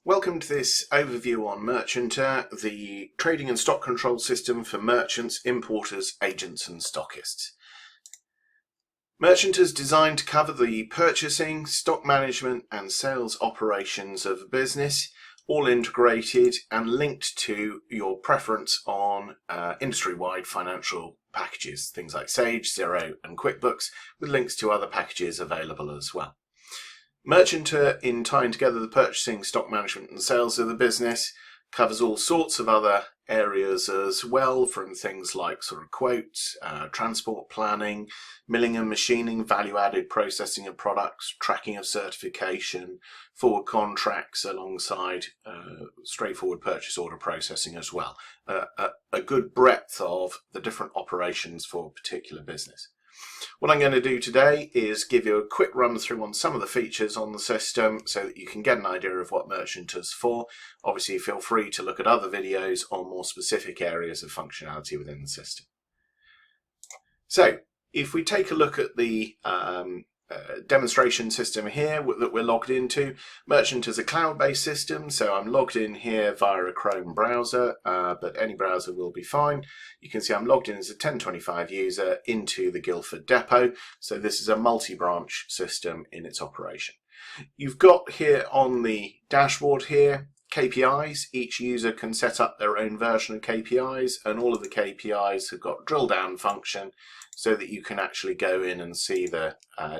Welcome to this overview on Merchanter, the trading and stock control system for merchants, importers, agents and stockists. Merchanter is designed to cover the purchasing, stock management and sales operations of a business, all integrated and linked to your preference on industry-wide financial packages, things like Sage, Xero and QuickBooks, with links to other packages available as well. Merchanter, in tying together the purchasing, stock management and sales of the business, covers all sorts of other areas as well, from things like sort of quotes, transport planning, milling and machining, value-added processing of products, tracking of certification, forward contracts alongside straightforward purchase order processing as well. A good breadth of the different operations for a particular business. What I'm going to do today is give you a quick run through on some of the features on the system so that you can get an idea of what Merchanter's for. Obviously, feel free to look at other videos on more specific areas of functionality within the system. So, if we take a look at the demonstration system here that we're logged into, Merchanter is a cloud-based system, so I'm logged in here via a Chrome browser, but any browser will be fine. You can see I'm logged in as a 1025 user into the Guildford depot, so this is a multi-branch system in its operation. You've got here on the dashboard here KPIs. Each user can set up their own version of KPIs, and all of the KPIs have got drill down function so that you can actually go in and see the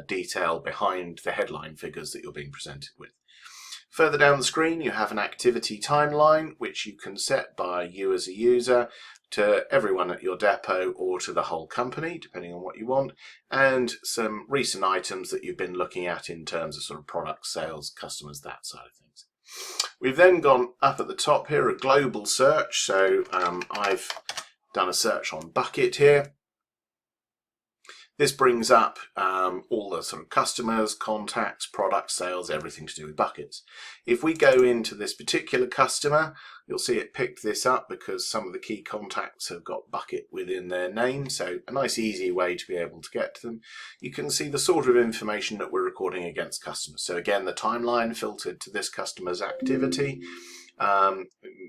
detail behind the headline figures that you're being presented with. Further down the screen you have an activity timeline which you can set by you as a user to everyone at your depot or to the whole company, depending on what you want, and some recent items that you've been looking at in terms of sort of product sales, customers, that side of things. We've then gone up at the top here, a global search, so I've done a search on bucket here. This brings up all the sort of customers, contacts, product sales, everything to do with buckets. If we go into this particular customer, you'll see it picked this up because some of the key contacts have got bucket within their name, so a nice easy way to be able to get to them. You can see the sort of information that we're recording against customers. So again, the timeline filtered to this customer's activity.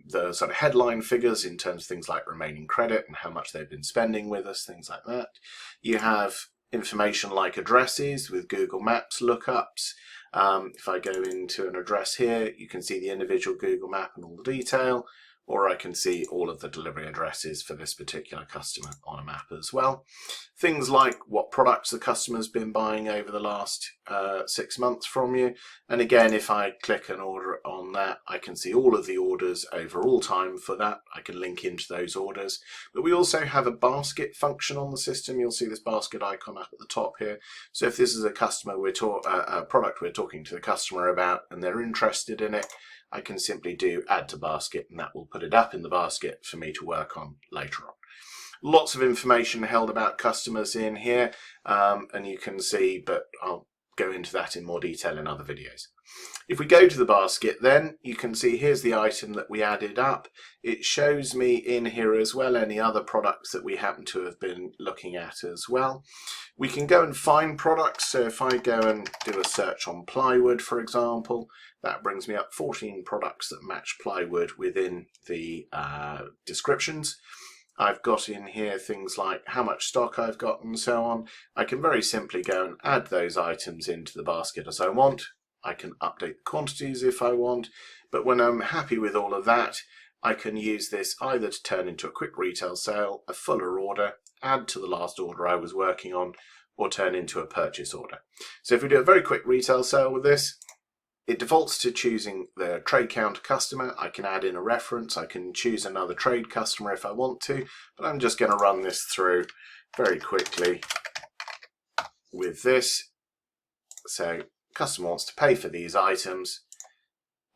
The sort of headline figures in terms of things like remaining credit and how much they've been spending with us, things like that. You have information like addresses with Google Maps lookups. If I go into an address here, you can see the individual Google map and all the detail, or I can see all of the delivery addresses for this particular customer on a map as well. Things like what products the customer's been buying over the last 6 months from you. And again, if I click an order on that, I can see all of the orders over all time for that. I can link into those orders. But we also have a basket function on the system. You'll see this basket icon up at the top here. So if this is a customer a product we're talking to the customer about and they're interested in it, I can simply do add to basket and that will put it up in the basket for me to work on later on. Lots of information held about customers in here, and you can see, but I'll go into that in more detail in other videos. If we go to the basket then, you can see here's the item that we added up. It shows me in here as well any other products that we happen to have been looking at as well. We can go and find products, so if I go and do a search on plywood, for example, that brings me up 14 products that match plywood within the descriptions. I've got in here things like how much stock I've got and so on. I can very simply go and add those items into the basket as I want. I can update the quantities if I want, but when I'm happy with all of that, I can use this either to turn into a quick retail sale, a fuller order, add to the last order I was working on, or turn into a purchase order. So if we do a very quick retail sale with this, it defaults to choosing the trade count customer. I can add in a reference. I can choose another trade customer if I want to, but I'm just going to run this through very quickly with this. So customer wants to pay for these items,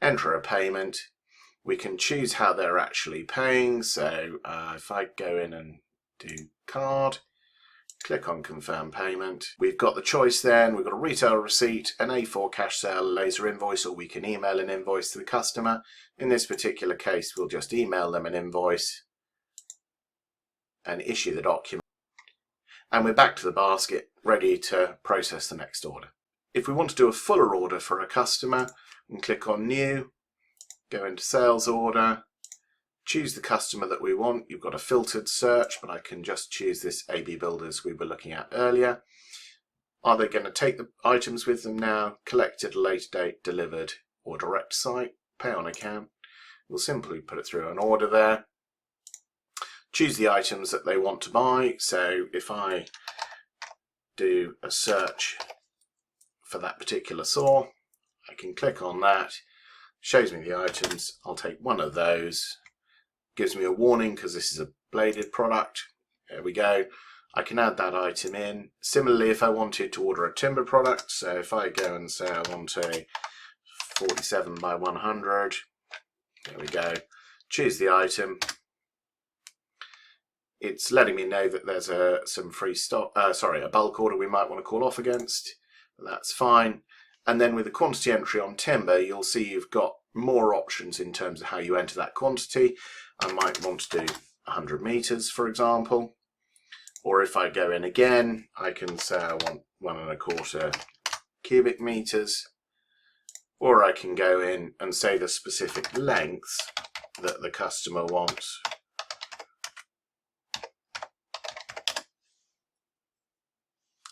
enter a payment. We can choose how they're actually paying. So if I go in and do card, click on confirm payment. We've got the choice then. We've got a retail receipt, an A4 cash sale, a laser invoice, or we can email an invoice to the customer. In this particular case, we'll just email them an invoice and issue the document. And we're back to the basket, ready to process the next order. If we want to do a fuller order for a customer, we can click on new, go into sales order, choose the customer that we want. You've got a filtered search, but I can just choose this AB Builders we were looking at earlier. Are they going to take the items with them now, collected at a later date, delivered, or direct site, pay on account? We'll simply put it through an order there. Choose the items that they want to buy. So if I do a search for that particular saw, I can click on that, shows me the items. I'll take one of those, gives me a warning because this is a bladed product. There we go. I can add that item in. Similarly, if I wanted to order a timber product, so if I go and say I want a 47 by 100, there we go, choose the item. It's letting me know that there's some free stock, a bulk order we might want to call off against. That's fine. And then with the quantity entry on timber, you'll see you've got more options in terms of how you enter that quantity. I might want to do 100 meters, for example. Or if I go in again, I can say I want 1¼ cubic meters. Or I can go in and say the specific length that the customer wants.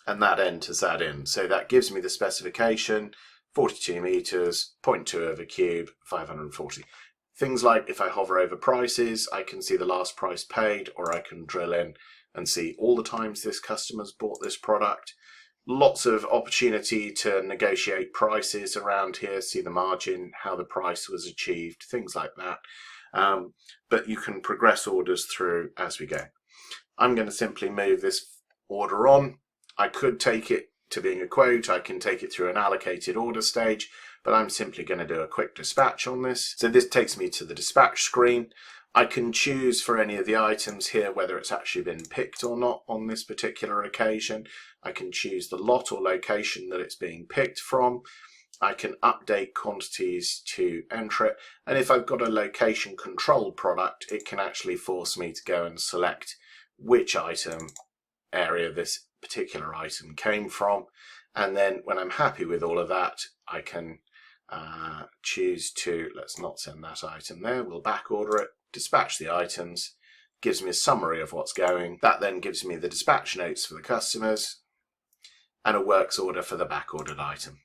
And that enters that in. So that gives me the specification, 42 meters, 0.2 of a cube, 540. Things like if I hover over prices, I can see the last price paid, or I can drill in and see all the times this customer's bought this product. Lots of opportunity to negotiate prices around here, see the margin, how the price was achieved, things like that. But you can progress orders through as we go. I'm going to simply move this order on. I could take it to being a quote, I can take it through an allocated order stage, but I'm simply going to do a quick dispatch on this. So this takes me to the dispatch screen. I can choose for any of the items here whether it's actually been picked or not on this particular occasion. I can choose the lot or location that it's being picked from. I can update quantities to enter it. And if I've got a location controlled product, it can actually force me to go and select which item area this particular item came from. And then when I'm happy with all of that, I can choose to, let's not send that item there, we'll back order it, dispatch the items, gives me a summary of what's going. That then gives me the dispatch notes for the customers and a works order for the back ordered item.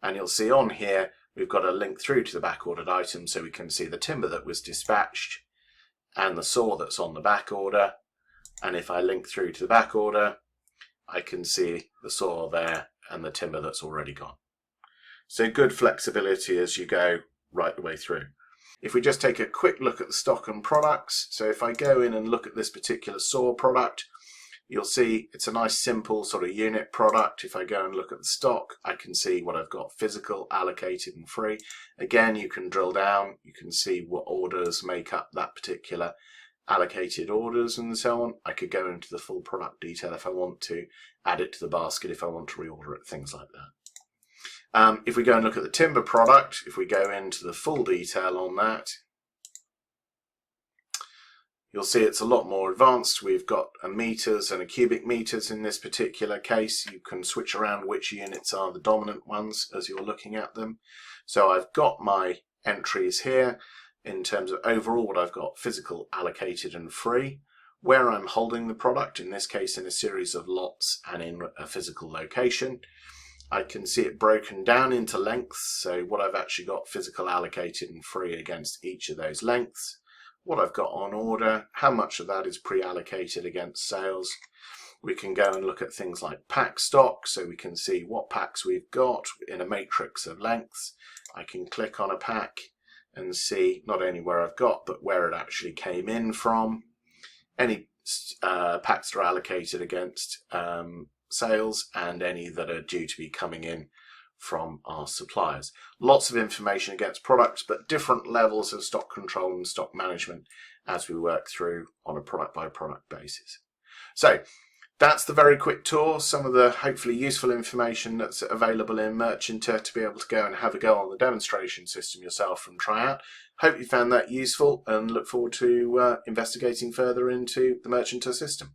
And you'll see on here we've got a link through to the back ordered item, so we can see the timber that was dispatched and the saw that's on the back order. And if I link through to the back order, I can see the saw there and the timber that's already gone. So good flexibility as you go right the way through. If we just take a quick look at the stock and products, so if I go in and look at this particular saw product, you'll see it's a nice simple sort of unit product. If I go and look at the stock, I can see what I've got physical, allocated and free. Again, you can drill down, you can see what orders make up that particular allocated orders and so on. I could go into the full product detail if I want to, add it to the basket if I want to reorder it, things like that. If we go and look at the timber product, if we go into the full detail on that, you'll see it's a lot more advanced. We've got a meters and a cubic meters in this particular case. You can switch around which units are the dominant ones as you're looking at them. So I've got my entries here in terms of overall what I've got physical, allocated and free, where I'm holding the product, in this case in a series of lots and in a physical location. I can see it broken down into lengths, so what I've actually got physical, allocated and free against each of those lengths, what I've got on order, how much of that is pre-allocated against sales. We can go and look at things like pack stock, so we can see what packs we've got in a matrix of lengths. I can click on a pack and see not only where I've got, but where it actually came in from. Any packs that are allocated against sales and any that are due to be coming in from our suppliers. Lots of information against products, but different levels of stock control and stock management as we work through on a product by product basis. So that's the very quick tour, some of the hopefully useful information that's available in Merchanter to be able to go and have a go on the demonstration system yourself and try out. Hope you found that useful and look forward to investigating further into the Merchanter system.